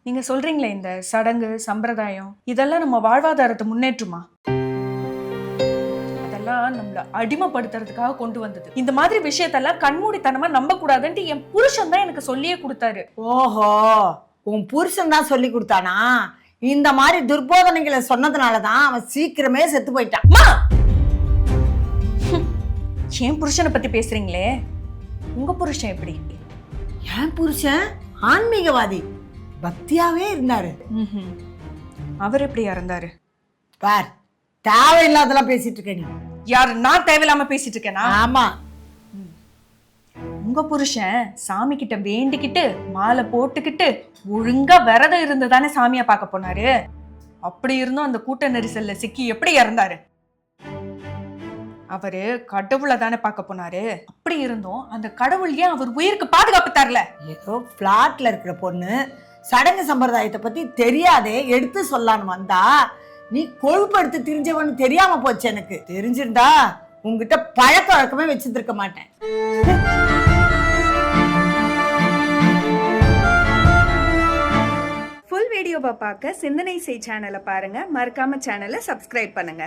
நீங்க சொல்றீங்களே இந்த சடங்கு சம்பிரதாயம் இதெல்லாம் நம்ம வாழ்வாதாரத்தை முன்னேற்றுமா? அதெல்லாம் நம்மள அடிமைப்படுத்துறதுக்காக கொண்டு வந்தது. இந்த மாதிரி விஷயத்தெல்லாம் கண்மூடித்தனமா நம்ப கூடாதுன்ட்டு என் புருஷன் தான் எனக்கு சொல்லியே கொடுத்தாரு. ஓஹோ, உன் புருஷன் தான் சொல்லி கொடுத்தானா? இந்த மாதிரி துர்போதனைகளை சொன்னதுனாலதான் அவன் சீக்கிரமே செத்து போயிட்டான். என் புருஷனை பத்தி பேசுறீங்களே, உங்க புருஷன் எப்படி? என் புருஷன் ஆன்மீகவாதி, பக்தியாவே இருந்தாரு. அவர் எப்படி இறந்தாரு? பார், தேவையில்லாதெல்லாம் பேசிட்டு இருக்க நீ. யாரு? நான் தேவையில்லாம பேசிட்டு இருக்கேனா? ஆமா, உங்க புருஷன் சாமி கிட்ட வேண்டிக்கிட்டு மாலை போட்டுக்கிட்டு ஒழுங்கா விரதம் இருந்து தானே சாமியா பார்க்க போனாரு. அப்படி இருந்தும் அந்த கூட்ட நெரிசல்ல சிக்கி எப்படி இறந்தாரு? அவரு கடவுளை தானே பார்க்க போனாரு. அப்படி இருந்தும் அந்த கடவுள் ஏன் அவர் உயிருக்கு பாதுகாப்பு தரல? ஏதோ பிளாட்ல இருக்கிற பொண்ணு சடங்கு சம்பிரதாயத்தை பத்தி தெரியாதே எடுத்து சொல்லான்னு வந்தா, நீ கொழுப்படுத்து தெரிஞ்சவன்னு தெரியாம போச்சு. எனக்கு தெரிஞ்சிருந்தா உங்ககிட்ட பழக்க வழக்கமே வச்சிருக்க மாட்டேன். ஃபுல் வீடியோவை பார்க்க சிந்தனை செய் சேனலை பாருங்க. மறக்காம சேனலை சப்ஸ்கிரைப் பண்ணுங்க.